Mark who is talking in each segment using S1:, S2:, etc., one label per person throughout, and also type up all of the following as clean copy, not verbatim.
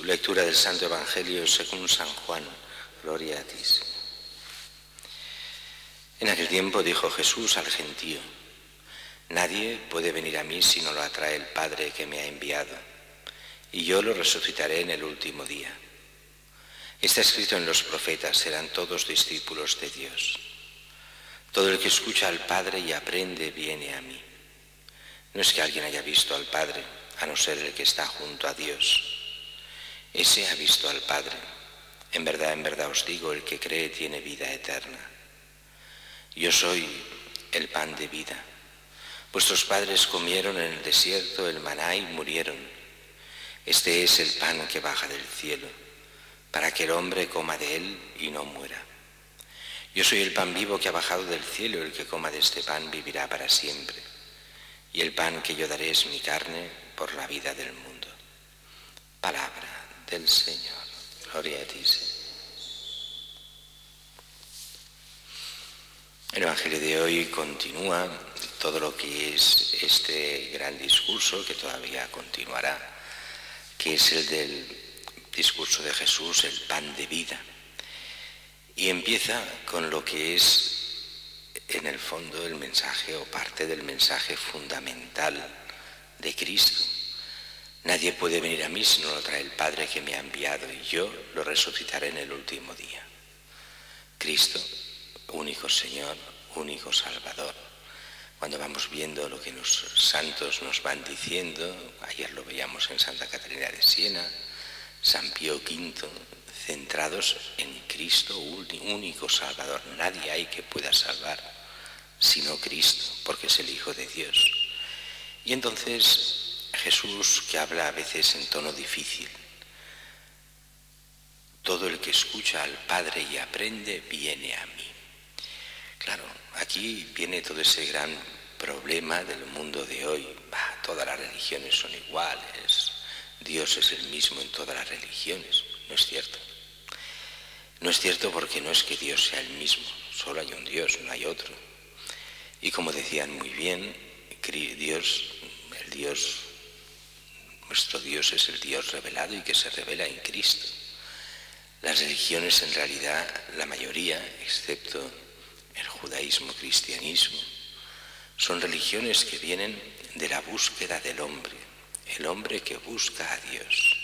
S1: Lectura del Santo Evangelio según San Juan. Gloria a ti, Señor. En aquel tiempo dijo Jesús al gentío: nadie puede venir a mí si no lo atrae el Padre que me ha enviado, y yo lo resucitaré en el último día. Está escrito en los profetas: serán todos discípulos de Dios. Todo el que escucha al Padre y aprende viene a mí. No es que alguien haya visto al Padre, a no ser el que está junto a Dios. Ese ha visto al Padre. En verdad os digo, el que cree tiene vida eterna. Yo soy el pan de vida. Vuestros padres comieron en el desierto el maná y murieron. Este es el pan que baja del cielo, para que el hombre coma de él y no muera. Yo soy el pan vivo que ha bajado del cielo, el que coma de este pan vivirá para siempre. Y el pan que yo daré es mi carne por la vida del mundo. Palabra del Señor. Gloria a ti, Señor. El Evangelio de hoy continúa todo lo que es este gran discurso, que todavía continuará, que es el del discurso de Jesús, el pan de vida. Y empieza con lo que es, en el fondo, el mensaje o parte del mensaje fundamental de Cristo. Nadie puede venir a mí si no lo trae el Padre que me ha enviado, y yo lo resucitaré en el último día. Cristo, único Señor, único Salvador. Cuando vamos viendo lo que los santos nos van diciendo, ayer lo veíamos en Santa Catarina de Siena, San Pío V, centrados en Cristo, único Salvador. Nadie hay que pueda salvar sino Cristo, porque es el Hijo de Dios. Y entonces Jesús, que habla a veces en tono difícil: todo el que escucha al Padre y aprende viene a mí. Claro, aquí viene todo ese gran problema del mundo de hoy. Todas las religiones son iguales, Dios es el mismo en todas las religiones. No es cierto. No es cierto, porque no es que Dios sea el mismo, solo hay un Dios, no hay otro. Y como decían muy bien, nuestro Dios es el Dios revelado y que se revela en Cristo. Las religiones, en realidad, la mayoría, excepto el judaísmo, cristianismo, son religiones que vienen de la búsqueda del hombre, el hombre que busca a Dios.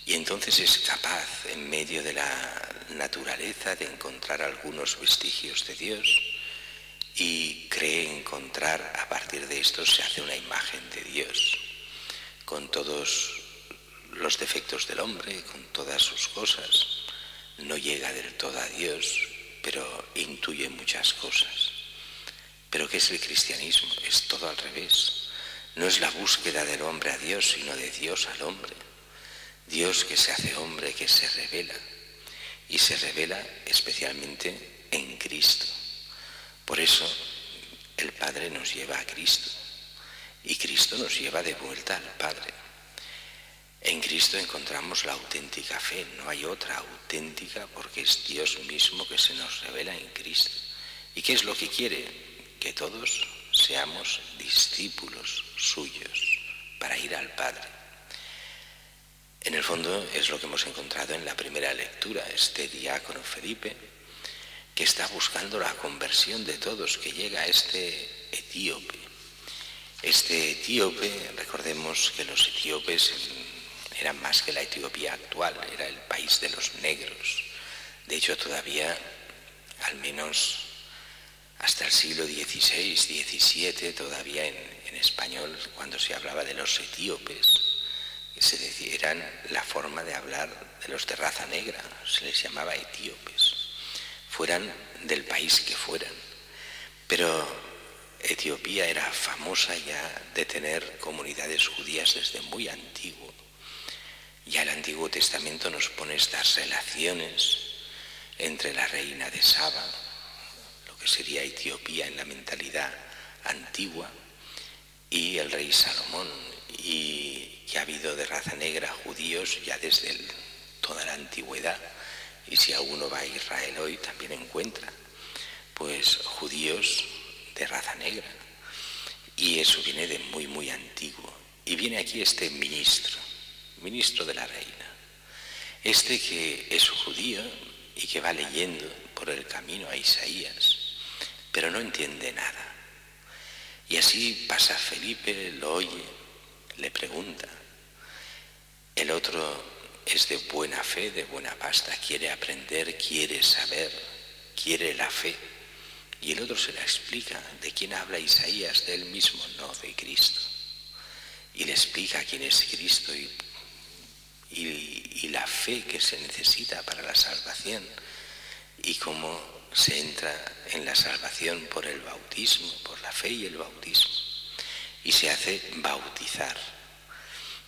S1: Y entonces es capaz, en medio de la naturaleza, de encontrar algunos vestigios de Dios, y cree encontrar, a partir de esto se hace una imagen de Dios, con todos los defectos del hombre, con todas sus cosas. No llega del todo a Dios, pero intuye muchas cosas. ¿Pero qué es el cristianismo? Es todo al revés. No es la búsqueda del hombre a Dios, sino de Dios al hombre. Dios que se hace hombre, que se revela, y se revela especialmente en Cristo. Por eso el Padre nos lleva a Cristo, y Cristo nos lleva de vuelta al Padre. En Cristo encontramos la auténtica fe, no hay otra auténtica, porque es Dios mismo que se nos revela en Cristo. ¿Y qué es lo que quiere? Que todos seamos discípulos suyos para ir al Padre. En el fondo es lo que hemos encontrado en la primera lectura, este diácono Felipe, que está buscando la conversión de todos, que llega a este etíope. Este etíope, recordemos que los etíopes eran más que la Etiopía actual, era el país de los negros. De hecho, todavía, al menos hasta el siglo XVI, XVII, todavía en español, cuando se hablaba de los etíopes, se decía, eran la forma de hablar de los de raza negra, se les llamaba etíopes, fueran del país que fueran. Pero Etiopía era famosa ya de tener comunidades judías desde muy antiguo. Ya el Antiguo Testamento nos pone estas relaciones entre la reina de Saba, lo que sería Etiopía en la mentalidad antigua, y el rey Salomón. Y que ha habido de raza negra judíos ya desde toda la antigüedad. Y si alguno va a Israel hoy también encuentra pues judíos de raza negra. Y eso viene de muy, muy antiguo. Y viene aquí este ministro de la reina. Este que es judío y que va leyendo por el camino a Isaías, pero no entiende nada. Y así pasa Felipe, lo oye, le pregunta. El otro es de buena fe, de buena pasta, quiere aprender, quiere saber, quiere la fe. Y el otro se la explica. ¿De quién habla Isaías? De él mismo, no, de Cristo. Y le explica quién es Cristo y la fe que se necesita para la salvación y cómo se entra en la salvación por el bautismo, por la fe y el bautismo. Y se hace bautizar.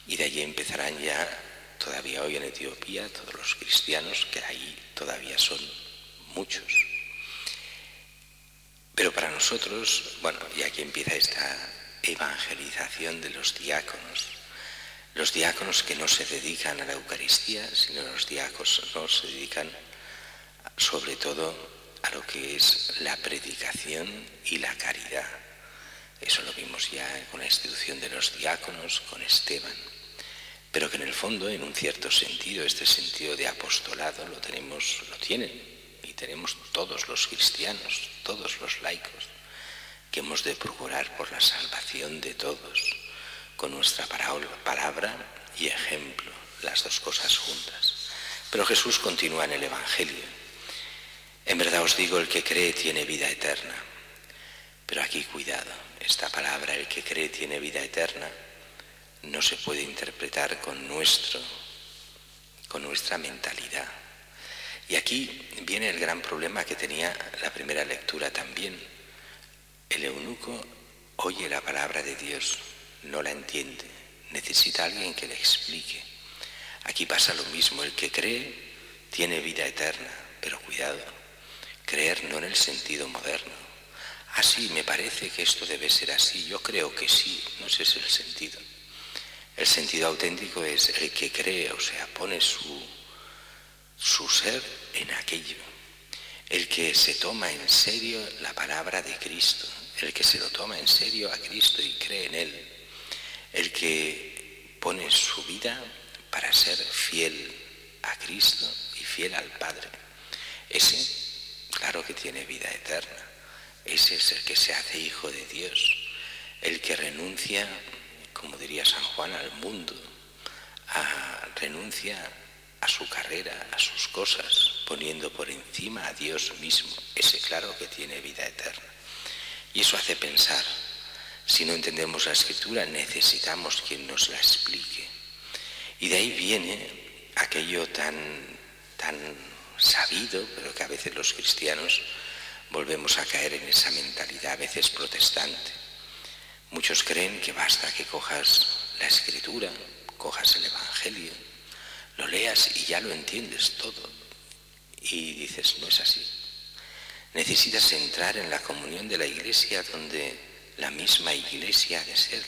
S1: Y de allí empezarán ya, todavía hoy en Etiopía, todos los cristianos, que ahí todavía son muchos. Pero para nosotros, bueno, y aquí empieza esta evangelización de los diáconos que no se dedican a la Eucaristía, sino los diáconos se dedican sobre todo a lo que es la predicación y la caridad. Eso lo vimos ya con la institución de los diáconos, con Esteban. Pero que en el fondo, en un cierto sentido, este sentido de apostolado lo tienen, y tenemos todos los cristianos, todos los laicos, que hemos de procurar por la salvación de todos, con nuestra palabra y ejemplo, las dos cosas juntas. Pero Jesús continúa en el Evangelio. En verdad os digo, el que cree tiene vida eterna. Pero aquí cuidado, esta palabra, el que cree tiene vida eterna, no se puede interpretar con nuestra mentalidad. Y aquí viene el gran problema que tenía la primera lectura también. El eunuco oye la palabra de Dios, no la entiende, necesita a alguien que le explique. Aquí pasa lo mismo, el que cree tiene vida eterna, pero cuidado, creer no en el sentido moderno. Ah, sí, me parece que esto debe ser así, yo creo que sí, no ese es el sentido. El sentido auténtico es el que cree, o sea, pone su ser en aquello. El que se toma en serio la palabra de Cristo, el que se lo toma en serio a Cristo y cree en Él, el que pone su vida para ser fiel a Cristo y fiel al Padre. Ese, claro que tiene vida eterna. Ese es el que se hace hijo de Dios, el que renuncia, como diría San Juan, al mundo, renuncia a su carrera, a sus cosas, poniendo por encima a Dios mismo. Ese claro que tiene vida eterna. Y eso hace pensar. Si no entendemos la Escritura, necesitamos quien nos la explique. Y de ahí viene aquello tan sabido, pero que a veces los cristianos volvemos a caer en esa mentalidad, a veces protestante. Muchos creen que basta que cojas la Escritura, cojas el Evangelio, lo leas y ya lo entiendes todo. Y dices, no es así. Necesitas entrar en la comunión de la Iglesia, donde la misma Iglesia ha de ser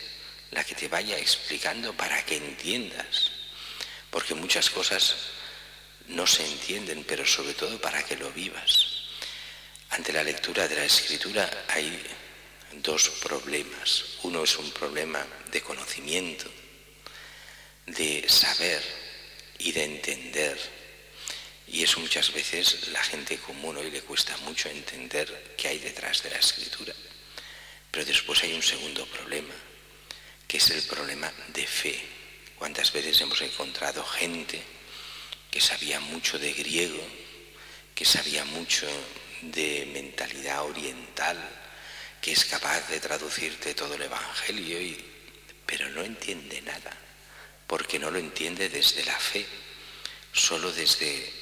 S1: la que te vaya explicando para que entiendas. Porque muchas cosas no se entienden, pero sobre todo para que lo vivas. Ante la lectura de la Escritura hay dos problemas. Uno es un problema de conocimiento, de saber y de entender. Y eso muchas veces la gente común hoy le cuesta mucho entender qué hay detrás de la Escritura. Pero después hay un segundo problema, que es el problema de fe. ¿Cuántas veces hemos encontrado gente que sabía mucho de griego, que sabía mucho de mentalidad oriental, que es capaz de traducirte todo el Evangelio, pero no entiende nada, porque no lo entiende desde la fe, solo desde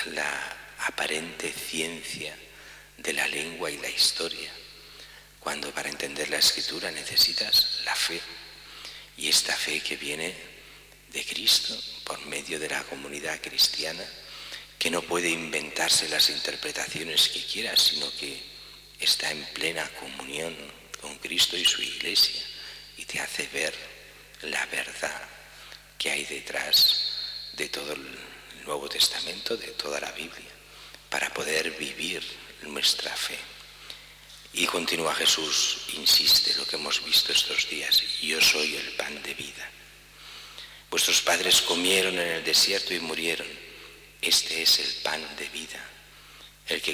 S1: la aparente ciencia de la lengua y la historia, cuando para entender la Escritura necesitas la fe, y esta fe que viene de Cristo por medio de la comunidad cristiana, que no puede inventarse las interpretaciones que quiera, sino que está en plena comunión con Cristo y su Iglesia y te hace ver la verdad que hay detrás de todo el Nuevo Testamento, de toda la Biblia, para poder vivir nuestra fe. Y continúa Jesús, insiste lo que hemos visto estos días: yo soy el pan de vida. Vuestros padres comieron en el desierto y murieron. Este es el pan de vida,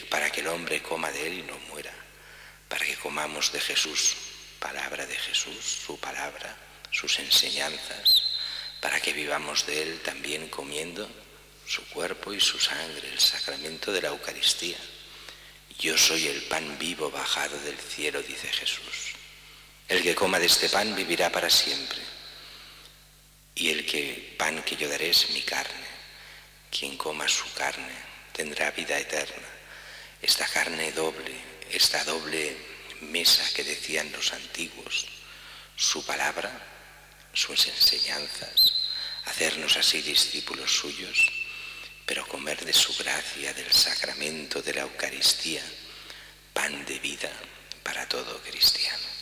S1: para que el hombre coma de él y no muera, para que comamos de Jesús, palabra de Jesús, su palabra, sus enseñanzas, para que vivamos de él también comiendo su cuerpo y su sangre, el sacramento de la Eucaristía. Yo soy el pan vivo bajado del cielo, dice Jesús. El que coma de este pan vivirá para siempre. Y pan que yo daré es mi carne. Quien coma su carne tendrá vida eterna. Esta carne doble, esta doble mesa que decían los antiguos, su palabra, sus enseñanzas, hacernos así discípulos suyos, pero comer de su gracia, del sacramento de la Eucaristía, pan de vida para todo cristiano.